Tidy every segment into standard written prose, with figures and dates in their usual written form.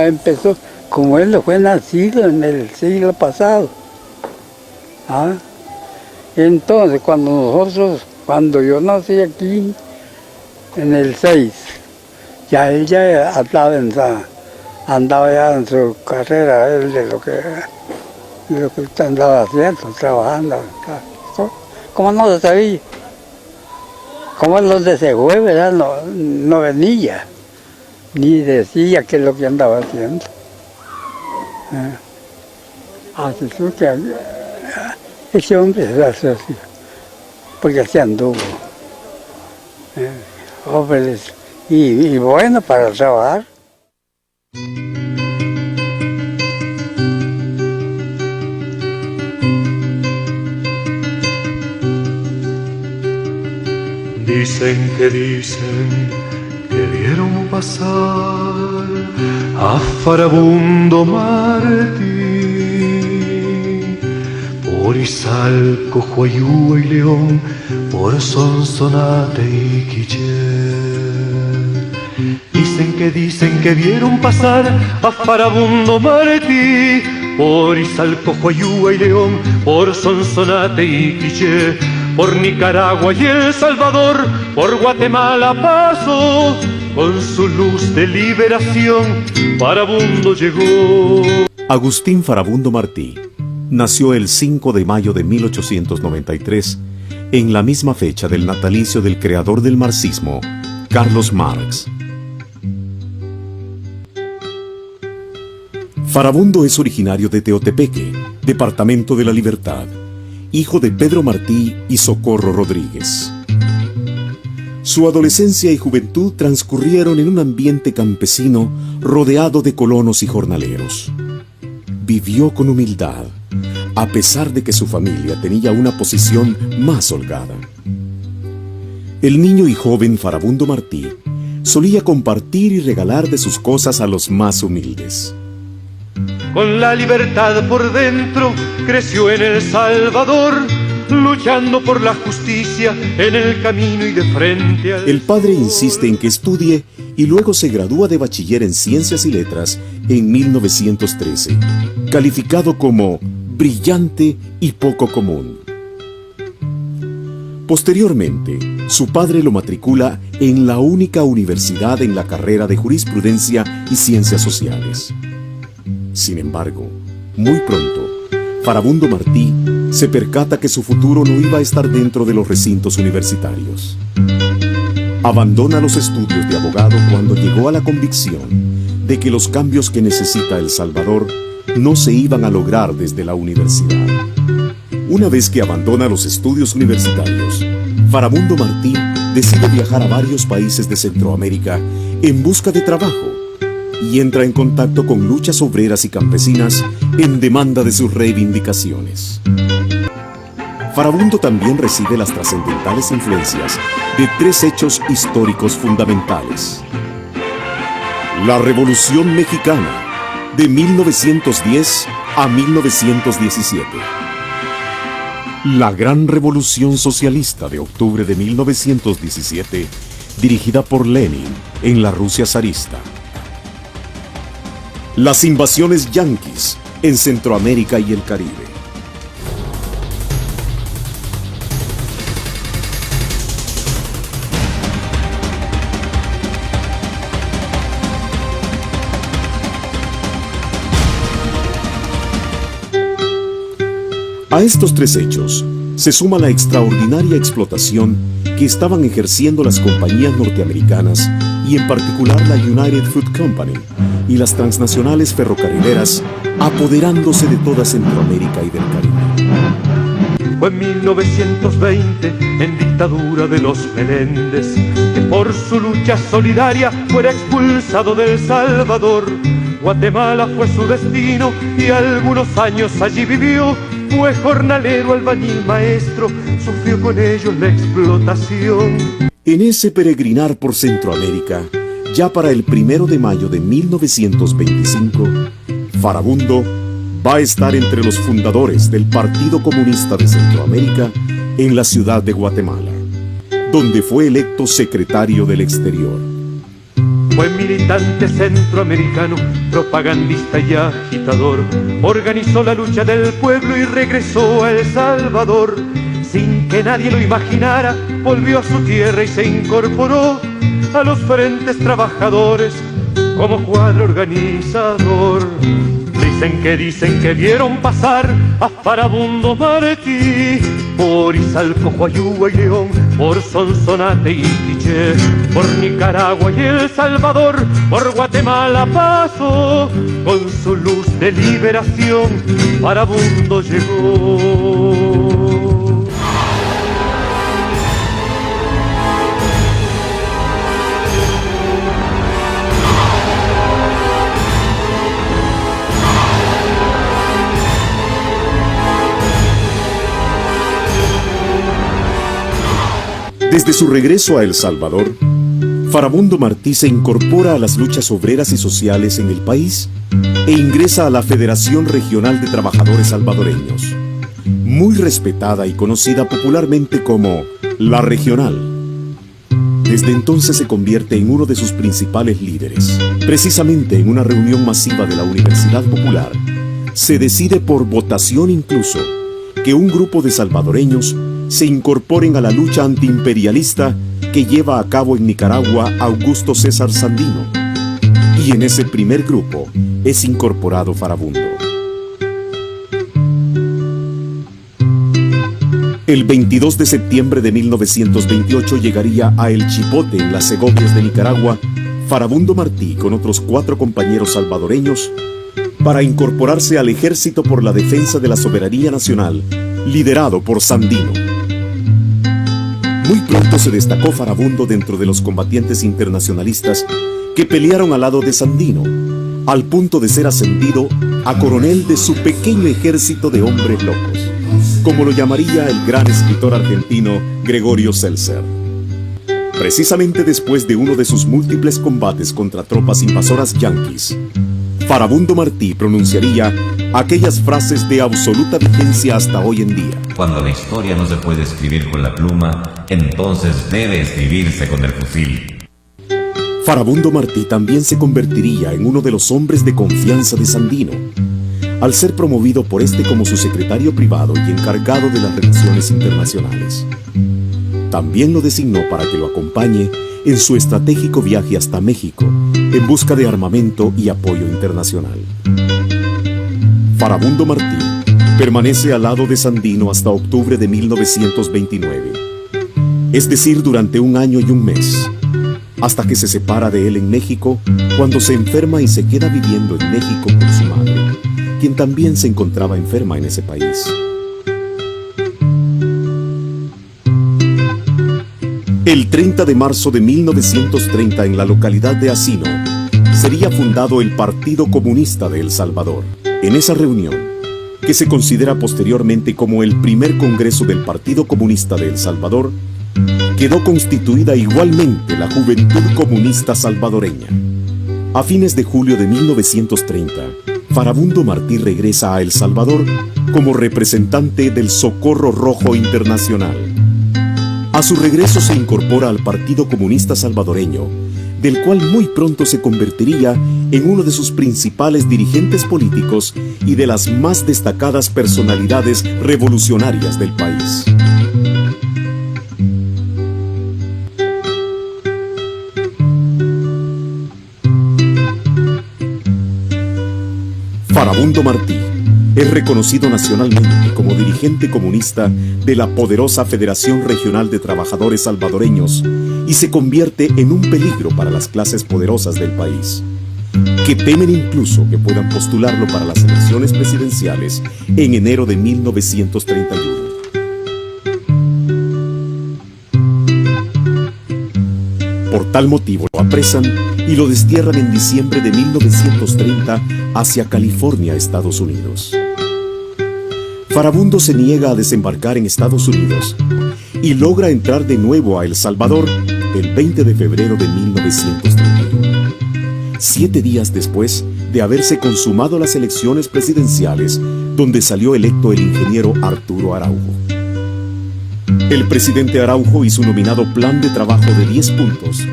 ya empezó, como él fue nacido en el siglo pasado. ¿Ah? Entonces, cuando yo nací aquí, en el 6, ya él ya andaba ya en su carrera, él de lo que andaba haciendo, trabajando. Como no se sabía, como él donde se fue, ¿verdad? No venía, ni decía qué es lo que andaba haciendo. Así que ese hombre se hace así, porque así anduvo. Jóvenes y bueno para trabajar. Dicen que vieron pasar a Farabundo Martí por Izalco, Huayúa y León, por Sonsonate y Quiché. Dicen que vieron pasar a Farabundo Martí por Izalco, Huayúa y León, por Sonsonate y Quiché, por Nicaragua y El Salvador, por Guatemala pasó, con su luz de liberación Farabundo llegó. Agustín Farabundo Martí nació el 5 de mayo de 1893, en la misma fecha del natalicio del creador del marxismo, Carlos Marx. Farabundo es originario de Teotepeque, departamento de La Libertad, hijo de Pedro Martí y Socorro Rodríguez. Su adolescencia y juventud transcurrieron en un ambiente campesino rodeado de colonos y jornaleros. Vivió con humildad, a pesar de que su familia tenía una posición más holgada. El niño y joven Farabundo Martí solía compartir y regalar de sus cosas a los más humildes. Con la libertad por dentro creció en El Salvador, luchando por la justicia en el camino y de frente al... El padre insiste en que estudie y luego se gradúa de bachiller en Ciencias y Letras en 1913, calificado como brillante y poco común. Posteriormente, su padre lo matricula en la única universidad en la carrera de Jurisprudencia y Ciencias Sociales. Sin embargo, muy pronto, Farabundo Martí se percata que su futuro no iba a estar dentro de los recintos universitarios. Abandona los estudios de abogado cuando llegó a la convicción de que los cambios que necesita El Salvador no se iban a lograr desde la universidad. Una vez que abandona los estudios universitarios, Farabundo Martí decide viajar a varios países de Centroamérica en busca de trabajo y entra en contacto con luchas obreras y campesinas en demanda de sus reivindicaciones. Farabundo también recibe las trascendentales influencias de tres hechos históricos fundamentales. La Revolución Mexicana, de 1910 a 1917. La Gran Revolución Socialista de octubre de 1917, dirigida por Lenin en la Rusia zarista. Las invasiones yanquis en Centroamérica y el Caribe. A estos tres hechos se suma la extraordinaria explotación que estaban ejerciendo las compañías norteamericanas y en particular la United Fruit Company y las transnacionales ferrocarrileras, apoderándose de toda Centroamérica y del Caribe. Fue en 1920, en dictadura de los Meléndez, que por su lucha solidaria fuera expulsado de El Salvador. Guatemala fue su destino y algunos años allí vivió. Fue jornalero, albañil, maestro, sufrió con ellos la explotación. En ese peregrinar por Centroamérica, ya para el 1 de mayo de 1925, Farabundo va a estar entre los fundadores del Partido Comunista de Centroamérica en la ciudad de Guatemala, donde fue electo secretario del Exterior. Fue militante centroamericano, propagandista y agitador. Organizó la lucha del pueblo y regresó a El Salvador. Sin que nadie lo imaginara, volvió a su tierra y se incorporó a los frentes trabajadores como cuadro organizador. Dicen que vieron pasar a Farabundo Martí por Izalco, Huayúa y León, por Sonsonate y Quiché, por Nicaragua y El Salvador, por Guatemala pasó, con su luz de liberación Farabundo llegó. Desde su regreso a El Salvador, Farabundo Martí se incorpora a las luchas obreras y sociales en el país e ingresa a la Federación Regional de Trabajadores Salvadoreños, muy respetada y conocida popularmente como La Regional. Desde entonces se convierte en uno de sus principales líderes. Precisamente en una reunión masiva de la Universidad Popular, se decide por votación incluso que un grupo de salvadoreños se incorporen a la lucha antiimperialista que lleva a cabo en Nicaragua Augusto César Sandino. Y en ese primer grupo es incorporado Farabundo. El 22 de septiembre de 1928 llegaría a El Chipote, en las Segovias de Nicaragua, Farabundo Martí con otros 4 compañeros salvadoreños para incorporarse al Ejército por la Defensa de la Soberanía Nacional, liderado por Sandino. Muy pronto se destacó Farabundo dentro de los combatientes internacionalistas que pelearon al lado de Sandino, al punto de ser ascendido a coronel de su pequeño ejército de hombres locos, como lo llamaría el gran escritor argentino Gregorio Seltzer. Precisamente después de uno de sus múltiples combates contra tropas invasoras yanquis, Farabundo Martí pronunciaría aquellas frases de absoluta vigencia hasta hoy en día. Cuando la historia no se puede escribir con la pluma, entonces debe escribirse con el fusil. Farabundo Martí también se convertiría en uno de los hombres de confianza de Sandino, al ser promovido por este como su secretario privado y encargado de las relaciones internacionales. También lo designó para que lo acompañe en su estratégico viaje hasta México, en busca de armamento y apoyo internacional. Farabundo Martí permanece al lado de Sandino hasta octubre de 1929, es decir, durante 1 año y 1 mes, hasta que se separa de él en México, cuando se enferma y se queda viviendo en México con su madre, quien también se encontraba enferma en ese país. El 30 de marzo de 1930, en la localidad de Asino, sería fundado el Partido Comunista de El Salvador. En esa reunión, que se considera posteriormente como el primer congreso del Partido Comunista de El Salvador, quedó constituida igualmente la Juventud Comunista Salvadoreña. A fines de julio de 1930, Farabundo Martí regresa a El Salvador como representante del Socorro Rojo Internacional. A su regreso se incorpora al Partido Comunista Salvadoreño, del cual muy pronto se convertiría en uno de sus principales dirigentes políticos y de las más destacadas personalidades revolucionarias del país. Farabundo Martí es reconocido nacionalmente como dirigente comunista de la poderosa Federación Regional de Trabajadores Salvadoreños y se convierte en un peligro para las clases poderosas del país, que temen incluso que puedan postularlo para las elecciones presidenciales en enero de 1931. Por tal motivo lo apresan y lo destierran en diciembre de 1930 hacia California, Estados Unidos. Farabundo se niega a desembarcar en Estados Unidos y logra entrar de nuevo a El Salvador el 20 de febrero de 1931, 7 días después de haberse consumado las elecciones presidenciales, donde salió electo el ingeniero Arturo Araujo. El presidente Araujo y su nominado plan de trabajo de 10 puntos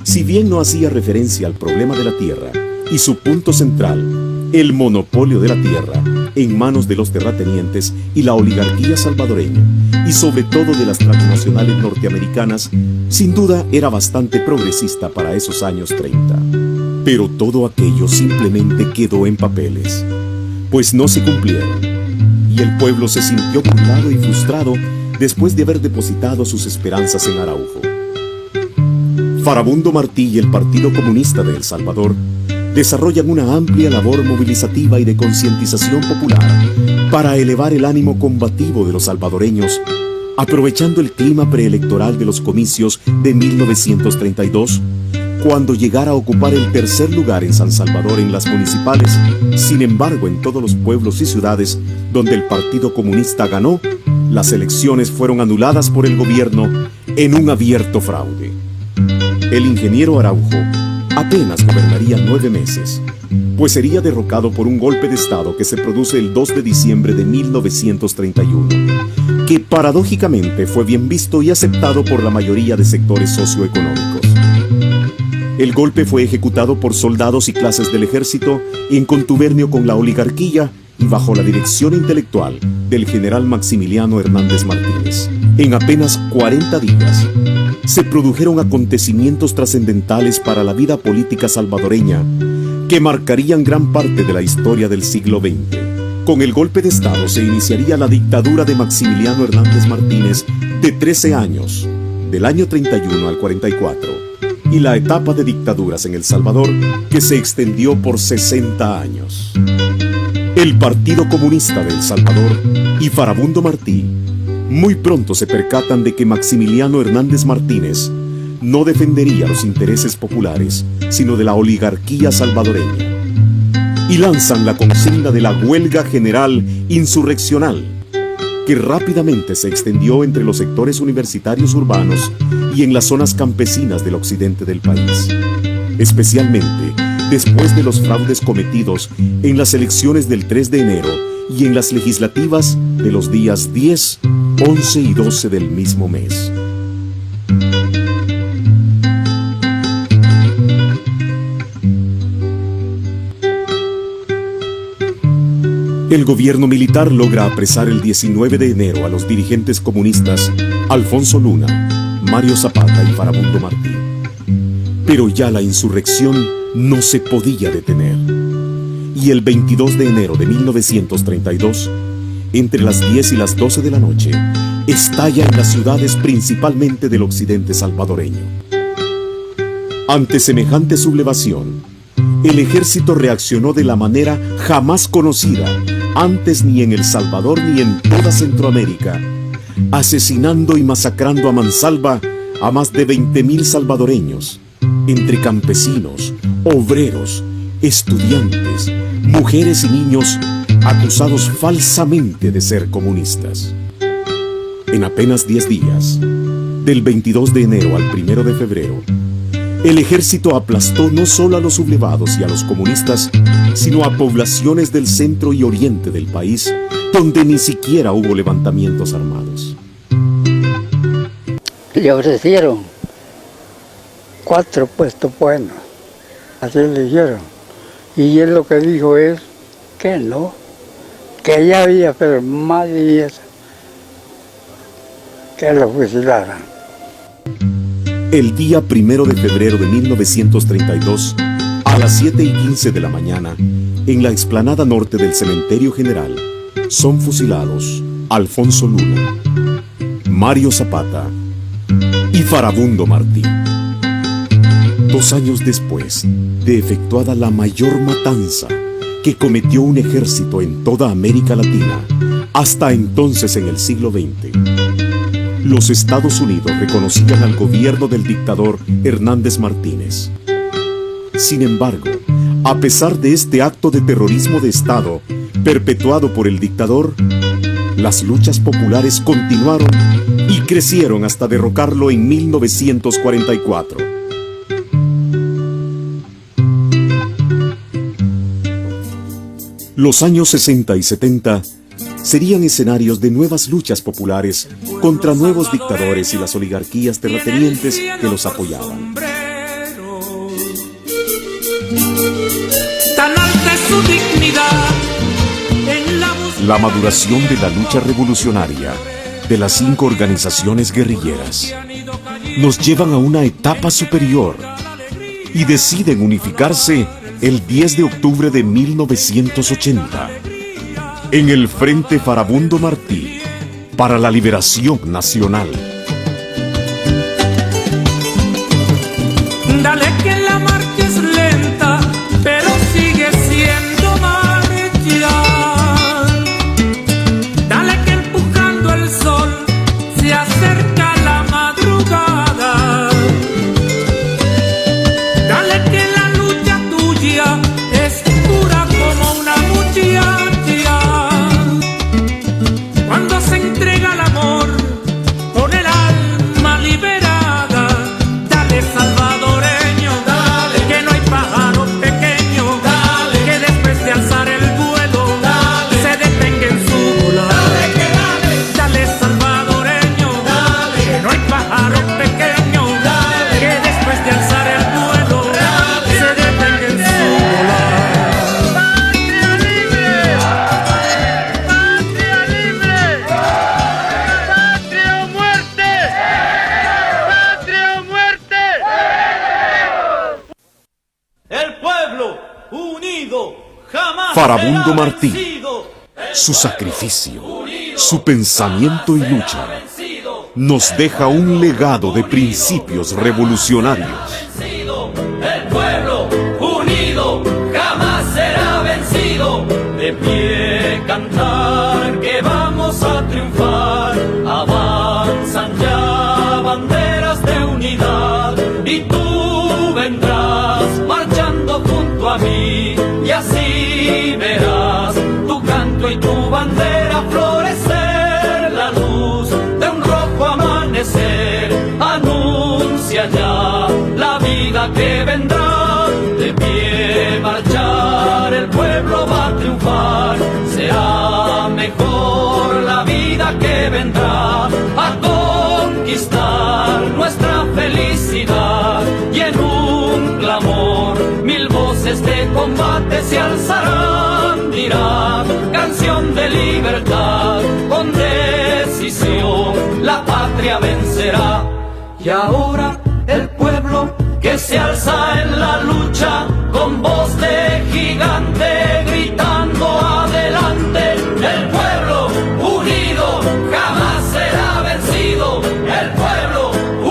Si bien no hacía referencia al problema de la tierra y su punto central, el monopolio de la tierra en manos de los terratenientes y la oligarquía salvadoreña, y sobre todo de las transnacionales norteamericanas, sin duda era bastante progresista para esos años 30. Pero todo aquello simplemente quedó en papeles, pues no se cumplieron, y el pueblo se sintió burlado y frustrado después de haber depositado sus esperanzas en Araujo. Farabundo Martí y el Partido Comunista de El Salvador desarrollan una amplia labor movilizativa y de concientización popular para elevar el ánimo combativo de los salvadoreños, aprovechando el clima preelectoral de los comicios de 1932, cuando llegara a ocupar el tercer lugar en San Salvador en las municipales. Sin embargo, en todos los pueblos y ciudades donde el Partido Comunista ganó, las elecciones fueron anuladas por el gobierno en un abierto fraude. El ingeniero Araujo apenas gobernaría 9 meses, pues sería derrocado por un golpe de Estado que se produce el 2 de diciembre de 1931, que paradójicamente fue bien visto y aceptado por la mayoría de sectores socioeconómicos. El golpe fue ejecutado por soldados y clases del ejército en contubernio con la oligarquía y bajo la dirección intelectual del general Maximiliano Hernández Martínez. En apenas 40 días, se produjeron acontecimientos trascendentales para la vida política salvadoreña que marcarían gran parte de la historia del siglo XX. Con el golpe de Estado se iniciaría la dictadura de Maximiliano Hernández Martínez de 13 años, del año 31 al 44, y la etapa de dictaduras en El Salvador que se extendió por 60 años. El Partido Comunista de El Salvador y Farabundo Martí muy pronto se percatan de que Maximiliano Hernández Martínez no defendería los intereses populares, sino de la oligarquía salvadoreña, y lanzan la consigna de la huelga general insurreccional, que rápidamente se extendió entre los sectores universitarios urbanos y en las zonas campesinas del occidente del país, especialmente después de los fraudes cometidos en las elecciones del 3 de enero y en las legislativas de los días 10, 11 y 12 del mismo mes. El gobierno militar logra apresar el 19 de enero a los dirigentes comunistas Alfonso Luna, Mario Zapata y Farabundo Martí. Pero ya la insurrección no se podía detener. Y el 22 de enero de 1932, entre las 10 y las 12 de la noche, estalla en las ciudades principalmente del occidente salvadoreño. Ante semejante sublevación, el ejército reaccionó de la manera jamás conocida antes ni en El Salvador ni en toda Centroamérica, asesinando y masacrando a mansalva a más de 20,000 salvadoreños, entre campesinos, obreros, estudiantes, mujeres y niños acusados falsamente de ser comunistas. En apenas 10 días, del 22 de enero al 1 de febrero, el ejército aplastó no solo a los sublevados y a los comunistas, sino a poblaciones del centro y oriente del país, donde ni siquiera hubo levantamientos armados. Le ofrecieron 4 puestos buenos, así le dijeron. Y él lo que dijo es que no, que ya había, pero más de 10 que lo fusilaran. El día 1 de febrero de 1932, a las 7:15 de la mañana, en la explanada norte del Cementerio General, son fusilados Alfonso Luna, Mario Zapata y Farabundo Martí. 2 años después de efectuada la mayor matanza que cometió un ejército en toda América Latina, hasta entonces en el siglo XX, los Estados Unidos reconocían al gobierno del dictador Hernández Martínez. Sin embargo, a pesar de este acto de terrorismo de Estado perpetuado por el dictador, las luchas populares continuaron y crecieron hasta derrocarlo en 1944. Los años 60 y 70 serían escenarios de nuevas luchas populares contra nuevos dictadores y las oligarquías terratenientes que los apoyaban. Tan alta es su dignidad en la maduración de la lucha revolucionaria de las 5 organizaciones guerrilleras nos llevan a una etapa superior y deciden unificarse el 10 de octubre de 1980 en el Frente Farabundo Martí para la Liberación Nacional. Dale que la marcha es lenta, pero sigue siendo marcha. Dale que empujando el sol se acerca la madrugada. Dale que la lucha tuya es pura como una muchacha. Cuando se entrega el amor con el alma liberada, dale salvadoreño, dale que no hay pájaro pequeño, dale que después de alzar el vuelo, dale se detenga en su volar. Dale salvadoreño, dale que no hay pájaro pequeño, dale que después de alzar el vuelo, dale se detenga en su volar. ¡Patria libre! ¡Patria libre! ¡Patria o muerte! ¡Patria o muerte! El pueblo unido jamás Farabundo será Martí, vencido. su sacrificio, su pensamiento y lucha, nos deja un legado de principios revolucionarios. El pueblo unido jamás será vencido. De pie cantar que vamos a triunfar. Avanzan ya banderas de unidad y tú vendrás marchando junto a mí y así verás tu canto y tu bandera florecer. La luz de un rojo amanecer anuncia ya la vida que vendrá. De pie marchar, el pueblo va a triunfar. Será mejor la vida que vendrá a conquistar nuestra felicidad. Y en un clamor, 1000 voces de combate se alzarán. Dirán canción de libertad, con decisión la patria vencerá. Y ahora el pueblo que se alza en la lucha con voz de gigante gritando adelante. El pueblo unido jamás será vencido. El pueblo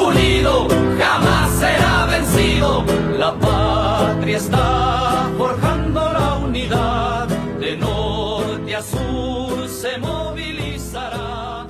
unido jamás será vencido. La patria está forjando la unidad. De norte a sur se movilizará.